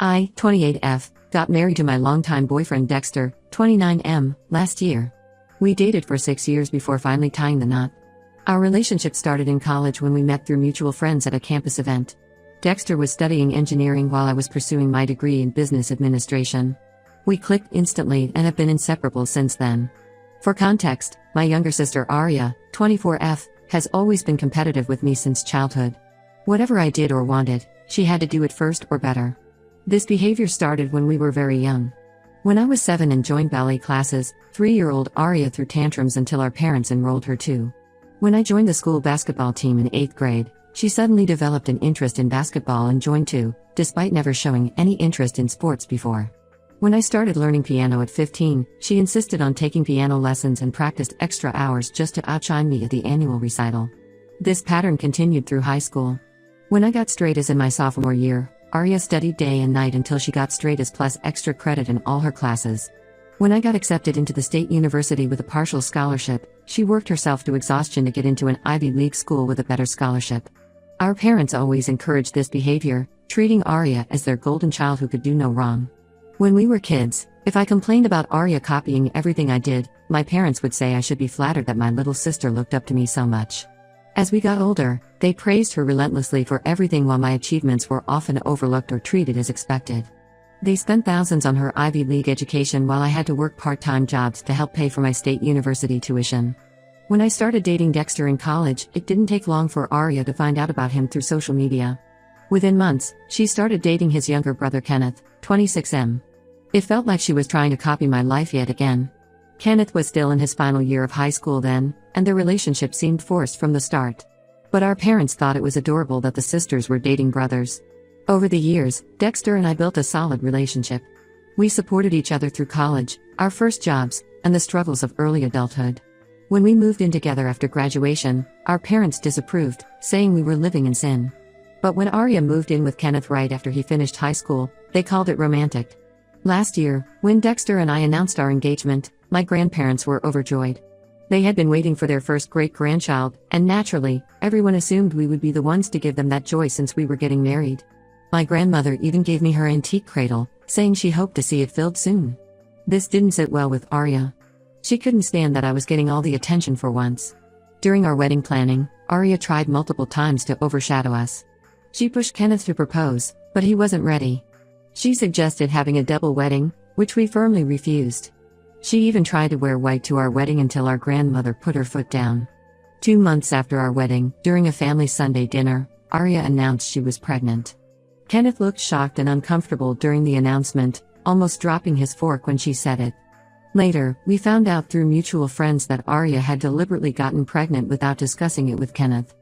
I, 28F, got married to my longtime boyfriend Dexter, 29M, last year. We dated for 6 years before finally tying the knot. Our relationship started in college when we met through mutual friends at a campus event. Dexter was studying engineering while I was pursuing my degree in business administration. We clicked instantly and have been inseparable since then. For context, my younger sister Aria, 24F, has always been competitive with me since childhood. Whatever I did or wanted, she had to do it first or better. This behavior started when we were very young. When I was 7 and joined ballet classes, 3-year-old Aria threw tantrums until our parents enrolled her too. When I joined the school basketball team in 8th grade, she suddenly developed an interest in basketball and joined too, despite never showing any interest in sports before. When I started learning piano at 15, she insisted on taking piano lessons and practiced extra hours just to outshine me at the annual recital. This pattern continued through high school. When I got straight A's in my sophomore year, Aria studied day and night until she got straight A's plus extra credit in all her classes. When I got accepted into the state university with a partial scholarship, she worked herself to exhaustion to get into an Ivy League school with a better scholarship. Our parents always encouraged this behavior, treating Aria as their golden child who could do no wrong. When we were kids, if I complained about Aria copying everything I did, my parents would say I should be flattered that my little sister looked up to me so much. As we got older, they praised her relentlessly for everything while my achievements were often overlooked or treated as expected. They spent thousands on her Ivy League education while I had to work part-time jobs to help pay for my state university tuition. When I started dating Dexter in college, it didn't take long for Aria to find out about him through social media. Within months, she started dating his younger brother Kenneth, 26M. It felt like she was trying to copy my life yet again. Kenneth was still in his final year of high school then, and their relationship seemed forced from the start. But our parents thought it was adorable that the sisters were dating brothers. Over the years, Dexter and I built a solid relationship. We supported each other through college, our first jobs, and the struggles of early adulthood. When we moved in together after graduation, our parents disapproved, saying we were living in sin. But when Aria moved in with Kenneth right after he finished high school, they called it romantic. Last year, when Dexter and I announced our engagement, my grandparents were overjoyed. They had been waiting for their first great-grandchild, and naturally, everyone assumed we would be the ones to give them that joy since we were getting married. My grandmother even gave me her antique cradle, saying she hoped to see it filled soon. This didn't sit well with Aria. She couldn't stand that I was getting all the attention for once. During our wedding planning, Aria tried multiple times to overshadow us. She pushed Kenneth to propose, but he wasn't ready. She suggested having a double wedding, which we firmly refused. She even tried to wear white to our wedding until our grandmother put her foot down. 2 months after our wedding, during a family Sunday dinner, Aria announced she was pregnant. Kenneth looked shocked and uncomfortable during the announcement, almost dropping his fork when she said it. Later, we found out through mutual friends that Aria had deliberately gotten pregnant without discussing it with Kenneth.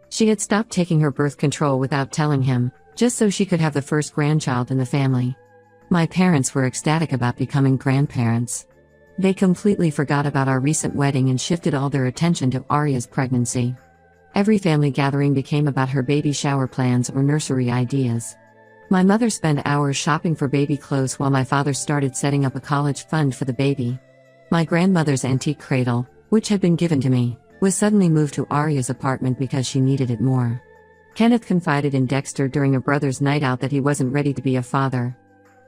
She had stopped taking her birth control without telling him, just so she could have the first grandchild in the family. My parents were ecstatic about becoming grandparents. They completely forgot about our recent wedding and shifted all their attention to Aria's pregnancy. Every family gathering became about her baby shower plans or nursery ideas. My mother spent hours shopping for baby clothes while my father started setting up a college fund for the baby. My grandmother's antique cradle, which had been given to me, was suddenly moved to Aria's apartment because she needed it more. Kenneth confided in Dexter during a brother's night out that he wasn't ready to be a father.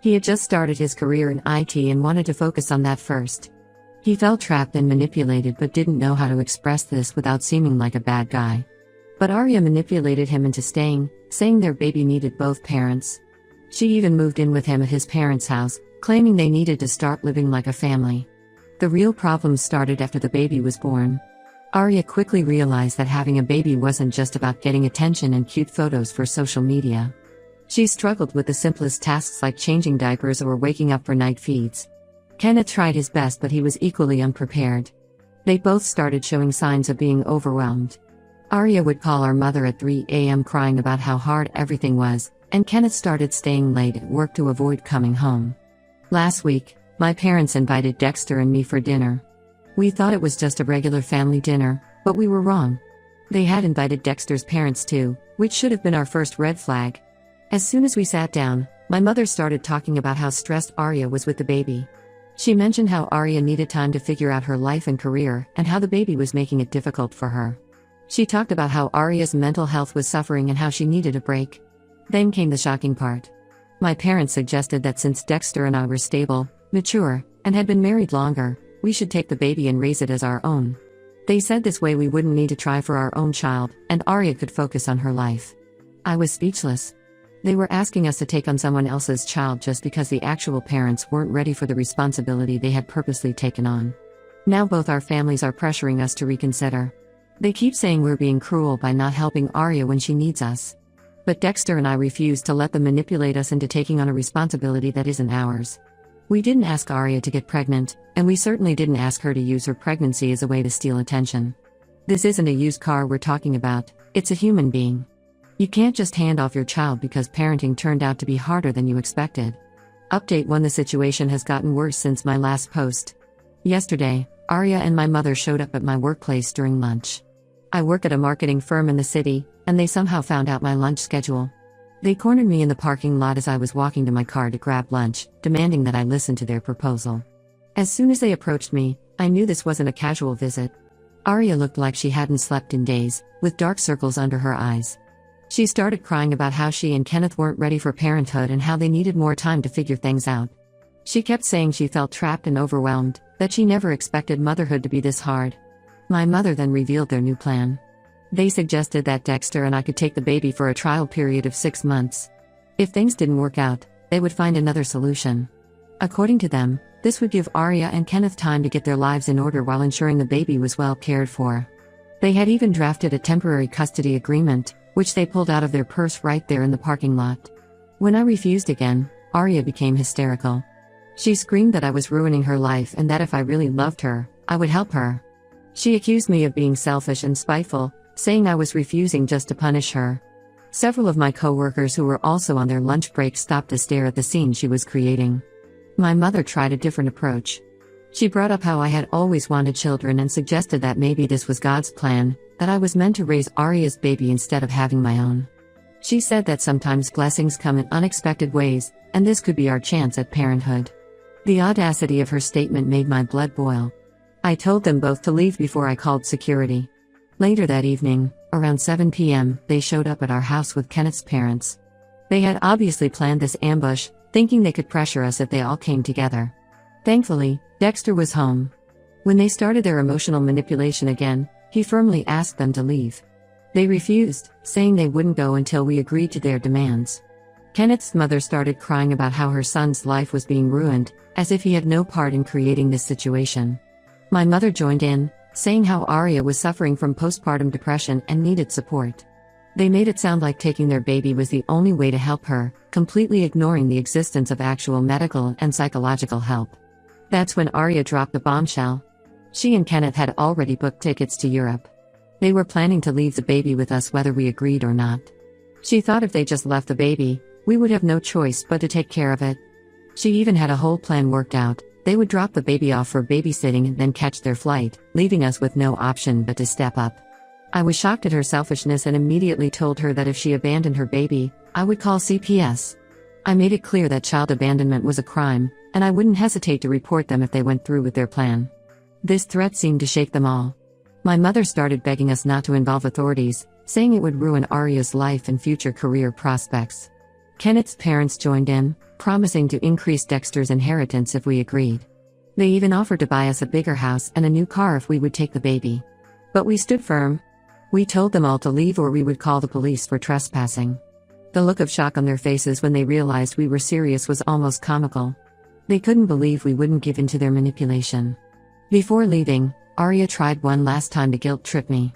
He had just started his career in IT and wanted to focus on that first. He felt trapped and manipulated but didn't know how to express this without seeming like a bad guy. But Aria manipulated him into staying, saying their baby needed both parents. She even moved in with him at his parents' house, claiming they needed to start living like a family. The real problems started after the baby was born. Aria quickly realized that having a baby wasn't just about getting attention and cute photos for social media. She struggled with the simplest tasks like changing diapers or waking up for night feeds. Kenneth tried his best but he was equally unprepared. They both started showing signs of being overwhelmed. Aria would call our mother at 3 a.m. crying about how hard everything was, and Kenneth started staying late at work to avoid coming home. Last week, my parents invited Dexter and me for dinner. We thought it was just a regular family dinner, but we were wrong. They had invited Dexter's parents too, which should have been our first red flag. As soon as we sat down, my mother started talking about how stressed Aria was with the baby. She mentioned how Aria needed time to figure out her life and career and how the baby was making it difficult for her. She talked about how Aria's mental health was suffering and how she needed a break. Then came the shocking part. My parents suggested that since Dexter and I were stable, mature, and had been married longer, we should take the baby and raise it as our own. They said this way we wouldn't need to try for our own child, and Arya could focus on her life. I was speechless. They were asking us to take on someone else's child just because the actual parents weren't ready for the responsibility they had purposely taken on. Now both our families are pressuring us to reconsider. They keep saying we're being cruel by not helping Arya when she needs us. But Dexter and I refuse to let them manipulate us into taking on a responsibility that isn't ours. We didn't ask Arya to get pregnant, and we certainly didn't ask her to use her pregnancy as a way to steal attention. This isn't a used car we're talking about, it's a human being. You can't just hand off your child because parenting turned out to be harder than you expected. Update 1: The situation has gotten worse since my last post. Yesterday, Arya and my mother showed up at my workplace during lunch. I work at a marketing firm in the city, and they somehow found out my lunch schedule. They cornered me in the parking lot as I was walking to my car to grab lunch, demanding that I listen to their proposal. As soon as they approached me, I knew this wasn't a casual visit. Arya looked like she hadn't slept in days, with dark circles under her eyes. She started crying about how she and Kenneth weren't ready for parenthood and how they needed more time to figure things out. She kept saying she felt trapped and overwhelmed, that she never expected motherhood to be this hard. My mother then revealed their new plan. They suggested that Dexter and I could take the baby for a trial period of 6 months. If things didn't work out, they would find another solution. According to them, this would give Arya and Kenneth time to get their lives in order while ensuring the baby was well cared for. They had even drafted a temporary custody agreement, which they pulled out of their purse right there in the parking lot. When I refused again, Arya became hysterical. She screamed that I was ruining her life and that if I really loved her, I would help her. She accused me of being selfish and spiteful, saying I was refusing just to punish her. Several of my co-workers who were also on their lunch break stopped to stare at the scene she was creating. My mother tried a different approach. She brought up how I had always wanted children and suggested that maybe this was God's plan, that I was meant to raise Arya's baby instead of having my own. She said that sometimes blessings come in unexpected ways, and this could be our chance at parenthood. The audacity of her statement made my blood boil. I told them both to leave before I called security. Later that evening, around 7 p.m., they showed up at our house with Kenneth's parents. They had obviously planned this ambush, thinking they could pressure us if they all came together. Thankfully, Dexter was home. When they started their emotional manipulation again, he firmly asked them to leave. They refused, saying they wouldn't go until we agreed to their demands. Kenneth's mother started crying about how her son's life was being ruined, as if he had no part in creating this situation. My mother joined in, saying how Arya was suffering from postpartum depression and needed support. They made it sound like taking their baby was the only way to help her, completely ignoring the existence of actual medical and psychological help. That's when Arya dropped the bombshell. She and Kenneth had already booked tickets to Europe. They were planning to leave the baby with us whether we agreed or not. She thought if they just left the baby, we would have no choice but to take care of it. She even had a whole plan worked out. They would drop the baby off for babysitting and then catch their flight, leaving us with no option but to step up. I was shocked at her selfishness and immediately told her that if she abandoned her baby, I would call CPS. I made it clear that child abandonment was a crime, and I wouldn't hesitate to report them if they went through with their plan. This threat seemed to shake them all. My mother started begging us not to involve authorities, saying it would ruin Arya's life and future career prospects. Kenneth's parents joined in, promising to increase Dexter's inheritance if we agreed. They even offered to buy us a bigger house and a new car if we would take the baby. But we stood firm. We told them all to leave or we would call the police for trespassing. The look of shock on their faces when they realized we were serious was almost comical. They couldn't believe we wouldn't give in to their manipulation. Before leaving, Arya tried one last time to guilt-trip me.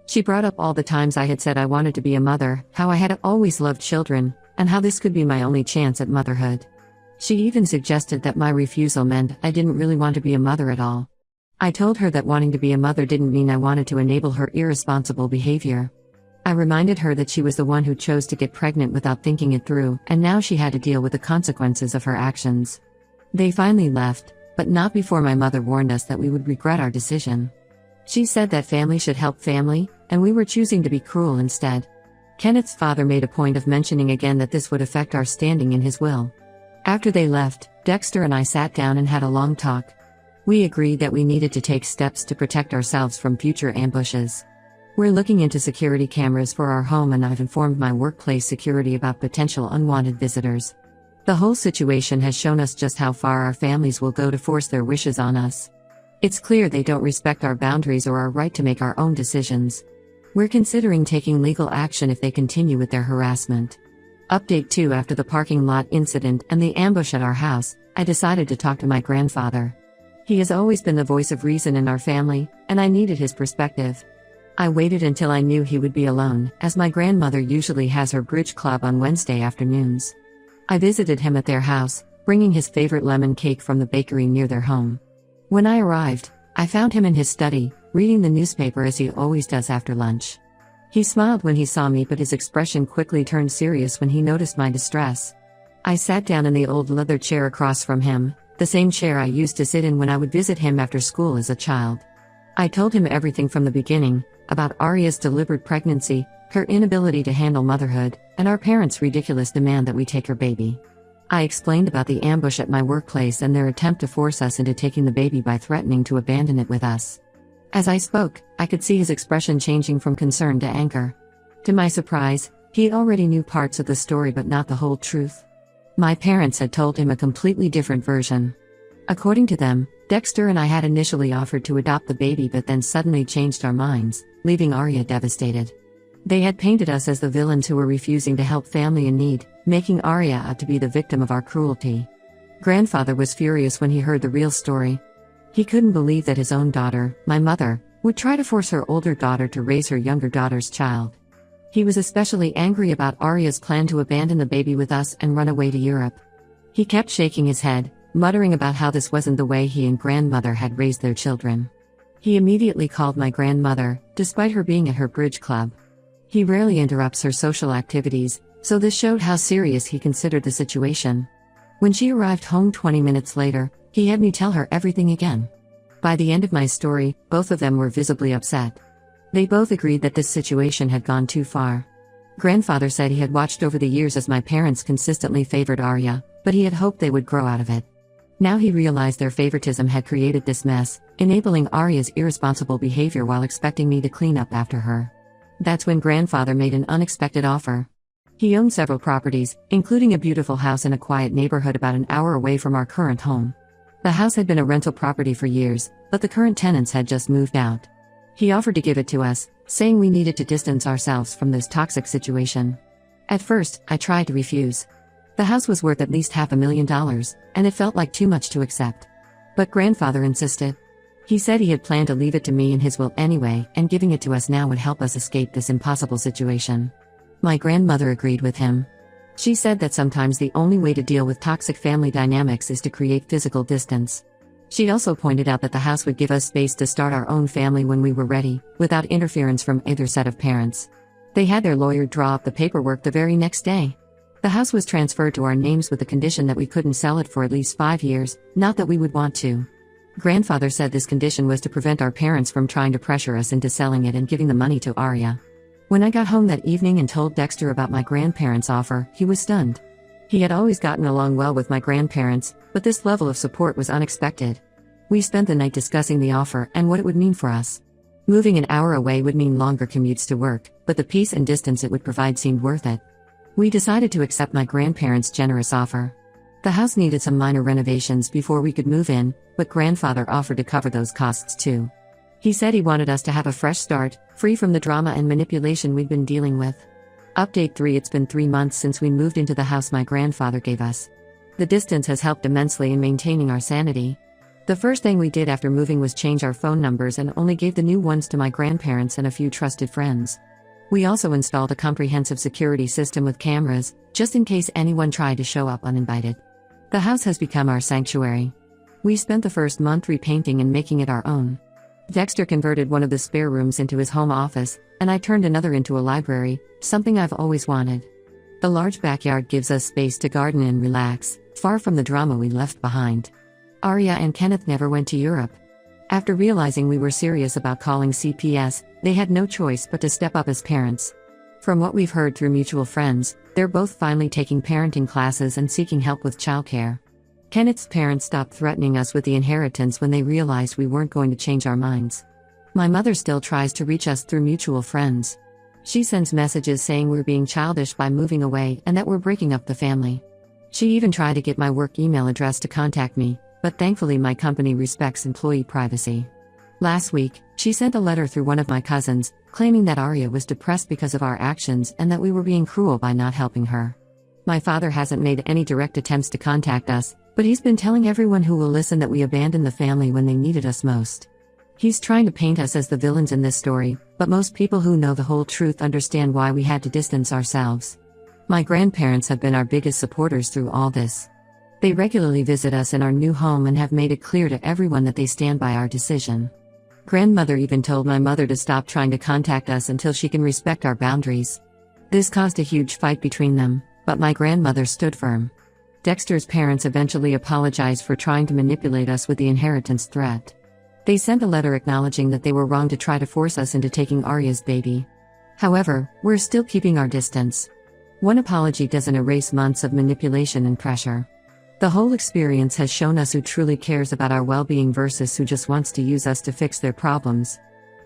She brought up all the times I had said I wanted to be a mother, how I had always loved children, and how this could be my only chance at motherhood. She even suggested that my refusal meant I didn't really want to be a mother at all. I told her that wanting to be a mother didn't mean I wanted to enable her irresponsible behavior. I reminded her that she was the one who chose to get pregnant without thinking it through, and now she had to deal with the consequences of her actions. They finally left, but not before my mother warned us that we would regret our decision. She said that family should help family, and we were choosing to be cruel instead. Kenneth's father made a point of mentioning again that this would affect our standing in his will. After they left, Dexter and I sat down and had a long talk. We agreed that we needed to take steps to protect ourselves from future ambushes. We're looking into security cameras for our home and I've informed my workplace security about potential unwanted visitors. The whole situation has shown us just how far our families will go to force their wishes on us. It's clear they don't respect our boundaries or our right to make our own decisions. We're considering taking legal action if they continue with their harassment. Update 2: After the parking lot incident and the ambush at our house, I decided to talk to my grandfather. He has always been the voice of reason in our family, and I needed his perspective. I waited until I knew he would be alone, as my grandmother usually has her bridge club on Wednesday afternoons. I visited him at their house, bringing his favorite lemon cake from the bakery near their home. When I arrived, I found him in his study, reading the newspaper as he always does after lunch. He smiled when he saw me, but his expression quickly turned serious when he noticed my distress. I sat down in the old leather chair across from him, the same chair I used to sit in when I would visit him after school as a child. I told him everything from the beginning, about Arya's deliberate pregnancy, her inability to handle motherhood, and our parents' ridiculous demand that we take her baby. I explained about the ambush at my workplace and their attempt to force us into taking the baby by threatening to abandon it with us. As I spoke, I could see his expression changing from concern to anger. To my surprise, he already knew parts of the story but not the whole truth. My parents had told him a completely different version. According to them, Dexter and I had initially offered to adopt the baby but then suddenly changed our minds, leaving Arya devastated. They had painted us as the villains who were refusing to help family in need, making Arya out to be the victim of our cruelty. Grandfather was furious when he heard the real story. He couldn't believe that his own daughter, my mother, would try to force her older daughter to raise her younger daughter's child. He was especially angry about Arya's plan to abandon the baby with us and run away to Europe. He kept shaking his head, muttering about how this wasn't the way he and grandmother had raised their children. He immediately called my grandmother, despite her being at her bridge club. He rarely interrupts her social activities, so this showed how serious he considered the situation. When she arrived home 20 minutes later, he had me tell her everything again. By the end of my story, both of them were visibly upset. They both agreed that this situation had gone too far. Grandfather said he had watched over the years as my parents consistently favored Arya, but he had hoped they would grow out of it. Now he realized their favoritism had created this mess, enabling Arya's irresponsible behavior while expecting me to clean up after her. That's when grandfather made an unexpected offer. He owned several properties, including a beautiful house in a quiet neighborhood about an hour away from our current home. The house had been a rental property for years, but the current tenants had just moved out. He offered to give it to us, saying we needed to distance ourselves from this toxic situation. At first, I tried to refuse. The house was worth at least $500,000, and it felt like too much to accept. But grandfather insisted. He said he had planned to leave it to me in his will anyway, and giving it to us now would help us escape this impossible situation. My grandmother agreed with him. She said that sometimes the only way to deal with toxic family dynamics is to create physical distance. She also pointed out that the house would give us space to start our own family when we were ready, without interference from either set of parents. They had their lawyer draw up the paperwork the very next day. The house was transferred to our names with the condition that we couldn't sell it for at least 5 years, not that we would want to. Grandfather said this condition was to prevent our parents from trying to pressure us into selling it and giving the money to Arya. When I got home that evening and told Dexter about my grandparents' offer, he was stunned. He had always gotten along well with my grandparents, but this level of support was unexpected. We spent the night discussing the offer and what it would mean for us. Moving an hour away would mean longer commutes to work, but the peace and distance it would provide seemed worth it. We decided to accept my grandparents' generous offer. The house needed some minor renovations before we could move in, but grandfather offered to cover those costs too. He said he wanted us to have a fresh start, free from the drama and manipulation we'd been dealing with. Update 3: It's been 3 months since we moved into the house my grandfather gave us. The distance has helped immensely in maintaining our sanity. The first thing we did after moving was change our phone numbers and only gave the new ones to my grandparents and a few trusted friends. We also installed a comprehensive security system with cameras, just in case anyone tried to show up uninvited. The house has become our sanctuary. We spent the first month repainting and making it our own. Dexter converted one of the spare rooms into his home office, and I turned another into a library, something I've always wanted. The large backyard gives us space to garden and relax, far from the drama we left behind. Arya and Kenneth never went to Europe. After realizing we were serious about calling CPS, they had no choice but to step up as parents. From what we've heard through mutual friends, they're both finally taking parenting classes and seeking help with childcare. Kenneth's parents stopped threatening us with the inheritance when they realized we weren't going to change our minds. My mother still tries to reach us through mutual friends. She sends messages saying we're being childish by moving away and that we're breaking up the family. She even tried to get my work email address to contact me, but thankfully my company respects employee privacy. Last week, she sent a letter through one of my cousins, claiming that Arya was depressed because of our actions and that we were being cruel by not helping her. My father hasn't made any direct attempts to contact us, but he's been telling everyone who will listen that we abandoned the family when they needed us most. He's trying to paint us as the villains in this story, but most people who know the whole truth understand why we had to distance ourselves. My grandparents have been our biggest supporters through all this. They regularly visit us in our new home and have made it clear to everyone that they stand by our decision. Grandmother even told my mother to stop trying to contact us until she can respect our boundaries. This caused a huge fight between them, but my grandmother stood firm. Dexter's parents eventually apologized for trying to manipulate us with the inheritance threat. They sent a letter acknowledging that they were wrong to try to force us into taking Arya's baby. However, we're still keeping our distance. One apology doesn't erase months of manipulation and pressure. The whole experience has shown us who truly cares about our well-being versus who just wants to use us to fix their problems.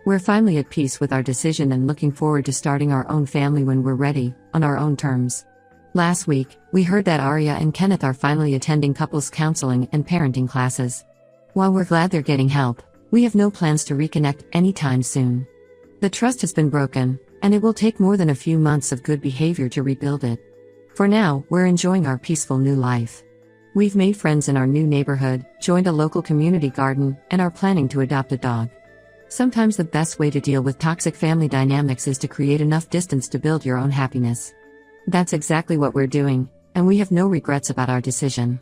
We're finally at peace with our decision and looking forward to starting our own family when we're ready, on our own terms. Last week, we heard that Arya and Kenneth are finally attending couples counseling and parenting classes. While we're glad they're getting help, we have no plans to reconnect anytime soon. The trust has been broken, and it will take more than a few months of good behavior to rebuild it. For now, we're enjoying our peaceful new life. We've made friends in our new neighborhood, joined a local community garden, and are planning to adopt a dog. Sometimes the best way to deal with toxic family dynamics is to create enough distance to build your own happiness. That's exactly what we're doing, and we have no regrets about our decision.